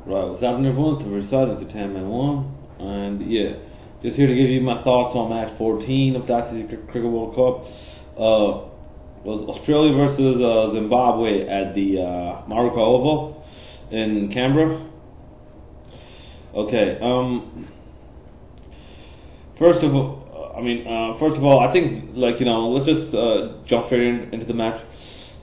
Right, what's happening, everyone? It's the Versailles, it's the 10-man 1. And yeah, just here to give you my thoughts on match 14 of the ICC Cricket World Cup. Was Australia versus Zimbabwe at the Maruka Oval in Canberra. Okay, first of all, I think, let's just jump straight into the match.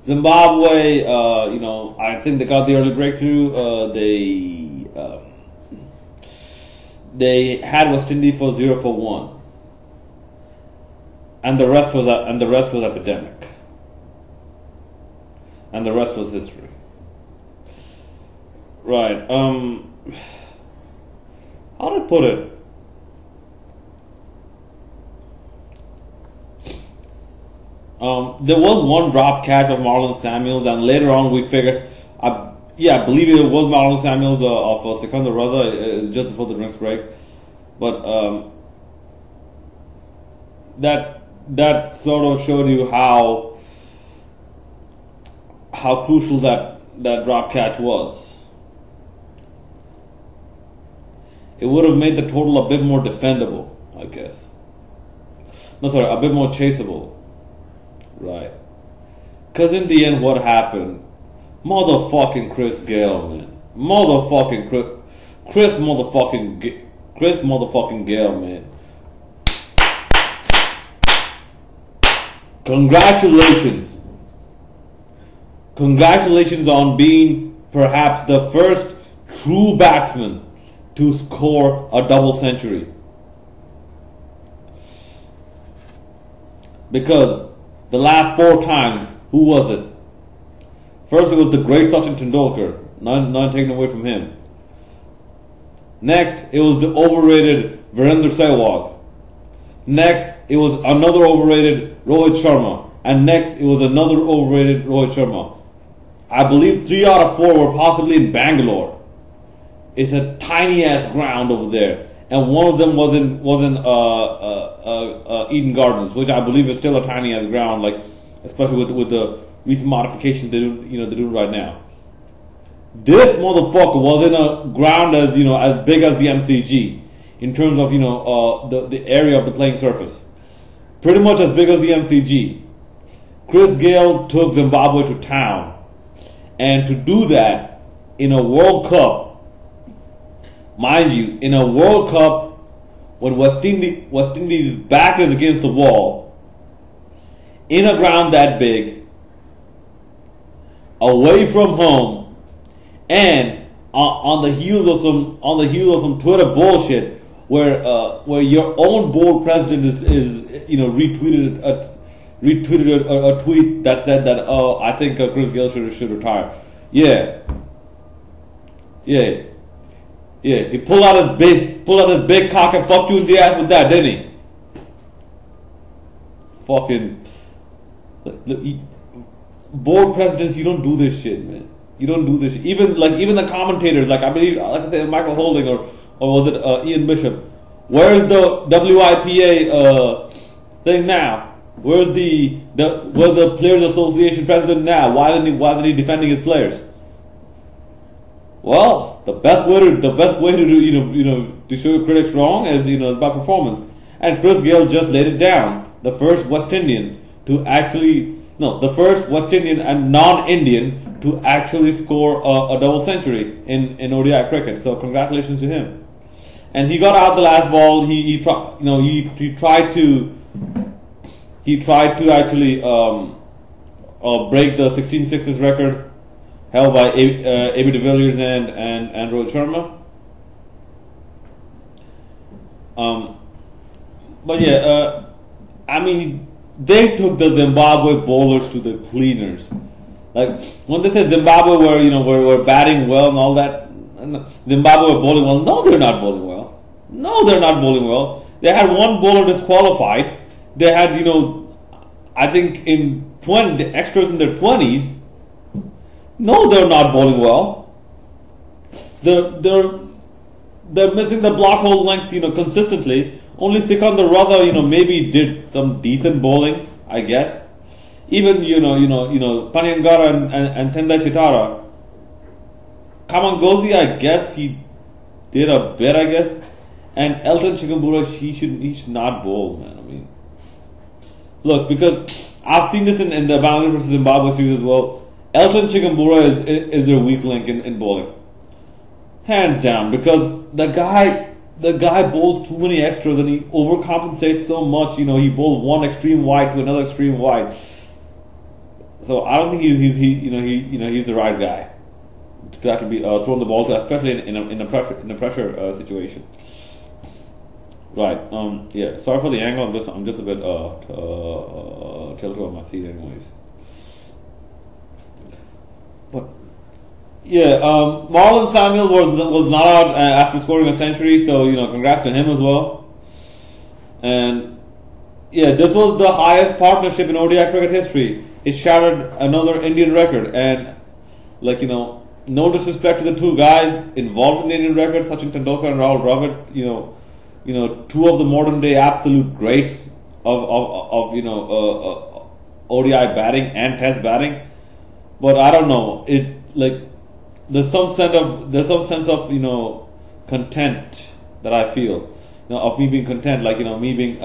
Zimbabwe, I think they got the early breakthrough. They had West Indies for 0-1, and the rest was epidemic, and the rest was history. Right. How to put it? There was one drop catch of Marlon Samuels, and later on we figured, I believe it was Marlon Samuels of Sikandar Raza, just before the drinks break. But that sort of showed you how crucial that drop catch was. It would have made the total a bit more defendable, I guess. No, sorry, a bit more chaseable. Right. Because in the end, what happened? Motherfucking Chris Gayle, man. Chris motherfucking Gayle, man. Congratulations. Congratulations on being perhaps the first true batsman to score a double century. Because the last 4 times, who was it? First, it was the great Sachin Tendulkar. None taken away from him. Next, it was the overrated Virender Sehwag. Next, it was another overrated Rohit Sharma. And next, it was another overrated Rohit Sharma. I believe 3 out of 4 were possibly in Bangalore. It's a tiny ass ground over there. And one of them was in Eden Gardens, which I believe is still a tiny ass ground, like especially with the recent modifications they're doing right now. This motherfucker was in a ground as big as the MCG in terms of the area of the playing surface, pretty much as big as the MCG. Chris Gayle took Zimbabwe to town, and to do that in a World Cup. Mind you, in a World Cup, when West Indies' back is against the wall, in a ground that big, away from home, and on the heels of some Twitter bullshit, where your own board president is retweeted a tweet that said that I think Chris Gayle should retire. Yeah. He pulled out his big cock and fucked you in the ass with that, didn't he? Fucking board presidents, you don't do this shit, man. You don't do this shit. Even the commentators, like I believe, like I said, Michael Holding or was it Ian Bishop? Where's the WIPA thing now? Where's the Players Association president now? Why isn't he defending his players? Well, the best way to do, to show your critics wrong is by performance. And Chris Gayle just laid it down. The first West Indian and non-Indian to actually score a double century in ODI cricket. So congratulations to him. And he got out the last ball. He tried to actually break the 16 sixes record held by A.B. de Villiers and Rohit Sharma. But yeah, they took the Zimbabwe bowlers to the cleaners. Like when they said Zimbabwe were batting well and all that, Zimbabwe were bowling well. No, they're not bowling well. They had one bowler disqualified. They had I think the extras in their 20s. No, they're not bowling well. They're missing the block hole length, consistently. Only Sikandar Raza, maybe did some decent bowling, I guess. Even Panyangara and Tendai Chitara Kamangozi, I guess he did a bit, I guess. And Elton Chigumbura, he should not bowl, man. I mean, look, because I've seen this in the Bangladesh versus Zimbabwe series as well. Elton Chigumbura is their weak link in bowling, hands down, because the guy bowls too many extras and he overcompensates so much. You know, he bowls one extreme wide to another extreme wide. So I don't think he's the right guy to actually be throwing the ball to, especially in a pressure situation. Right. Yeah. Sorry for the angle. I'm just a bit tilted on my seat, anyways. But yeah, Marlon Samuel was not out after scoring a century, so congrats to him as well. And yeah, this was the highest partnership in ODI cricket history. It shattered another Indian record, and no disrespect to the two guys involved in the Indian record, Sachin Tendulkar and Rahul Dravid. Two of the modern day absolute greats of ODI batting and Test batting. But I don't know. There's some sense of content that I feel, of me being content, me being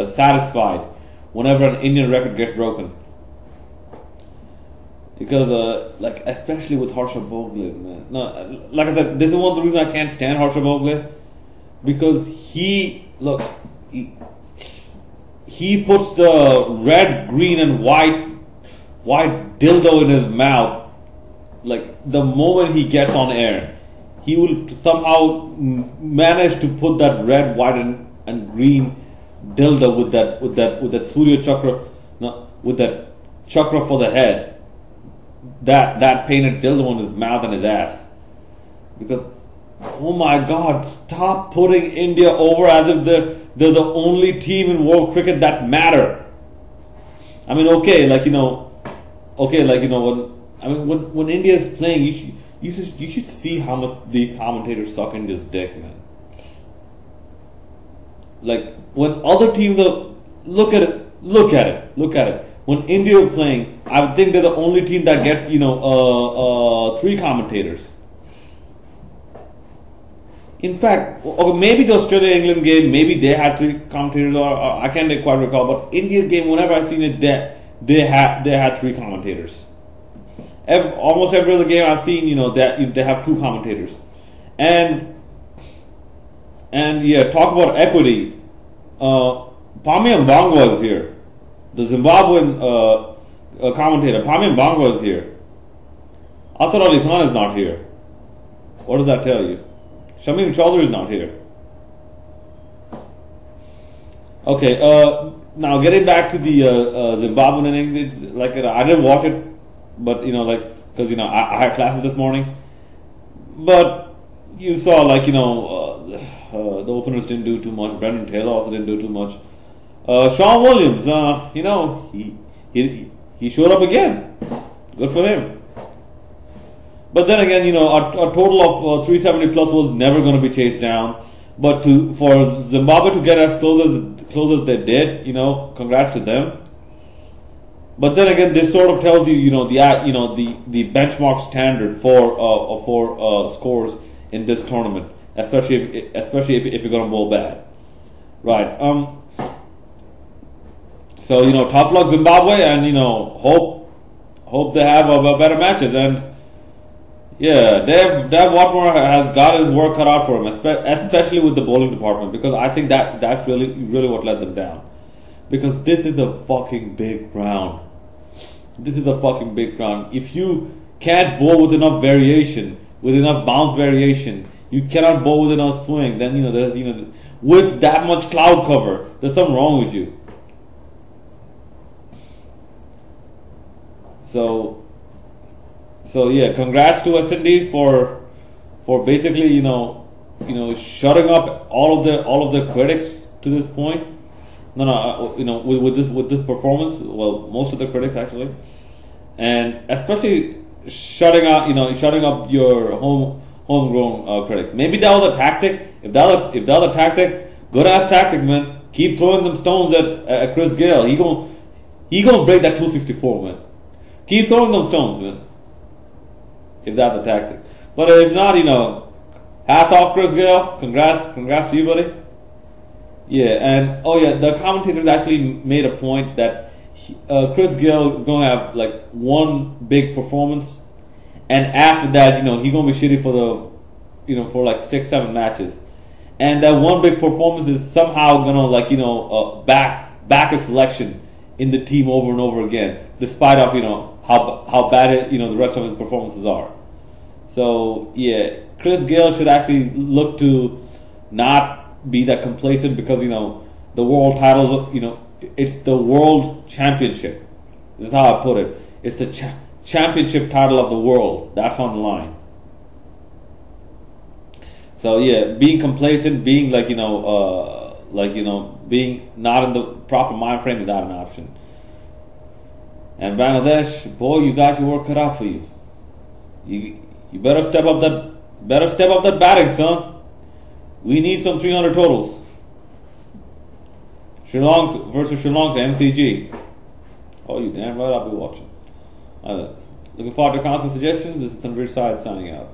satisfied whenever an Indian record gets broken. Because especially with Harsha Bhogle, man. No, like I said, this is one of the reasons I can't stand Harsha Bhogle, because he puts the red, green, and white dildo in his mouth. Like the moment he gets on air, he will somehow manage to put that red, white, and green dildo with that Surya chakra, with that chakra for the head. That painted dildo on his mouth and his ass. Because, oh my God, stop putting India over as if they're the only team in world cricket that matter. I mean, when India is playing, you should see how much these commentators suck India's dick, man. Like when other teams look at it. When India are playing, I would think they're the only team that gets 3 commentators. In fact, maybe the Australia-England game, maybe they had 3 commentators, or I can't quite recall. But India game, whenever I've seen it, they had 3 commentators. Almost every other game I've seen, they have 2 commentators. And yeah, talk about equity. Pamian Bangwa is here. The Zimbabwean commentator, Pamian Bangwa is here. Athar Ali Khan is not here. What does that tell you? Shamim Chaudhary is not here. Okay, now getting back to the Zimbabwean innings, it's I didn't watch it, but because I had classes this morning. But you saw the openers didn't do too much. Brendan Taylor also didn't do too much. Sean Williams, he showed up again. Good for him. But then again, a total of 370 plus was never going to be chased down. But for Zimbabwe to get as close as they did, congrats to them. But then again, this sort of tells you, the benchmark standard for scores in this tournament, especially if you're going to bowl bad, right? So tough luck Zimbabwe, and hope they have a better matches. And yeah, Dev Watmore has got his work cut out for him, especially with the bowling department, because I think that's really what let them down. Because this is a fucking big ground. If you can't bowl with enough variation, with enough bounce variation, you cannot bowl with enough swing, then there's with that much cloud cover, there's something wrong with you. So yeah, congrats to West Indies for basically shutting up all of the critics to this point. With this performance, well, most of the critics actually, and especially shutting up your homegrown critics. Maybe that was a tactic. If that was a tactic, good ass tactic, man. Keep throwing them stones at Chris Gayle. He gonna break that 264, man. Keep throwing them stones, man. If that's a tactic. But if not, hats off, Chris Gayle. Congrats to you, buddy. Yeah, and the commentators actually made a point that Chris Gayle is going to have like one big performance, and after that, he's going to be shitty for for like 6-7 matches, and that one big performance is somehow going to back a selection in the team over and over again, despite of how bad the rest of his performances are. So yeah, Chris Gayle should actually look to not be that complacent, because the world titles, it's the world championship. This is how I put it. It's the championship title of the world that's on the line. So yeah, being complacent, being being not in the proper mind frame is not an option. And Bangladesh, boy, you got your work cut out for you. You better step up that batting, son. We need some 300 totals. Sri Lanka versus Sri Lanka, MCG. Oh, you damn right I'll be watching. Looking forward to constant suggestions. This is Tanvir Syed signing out.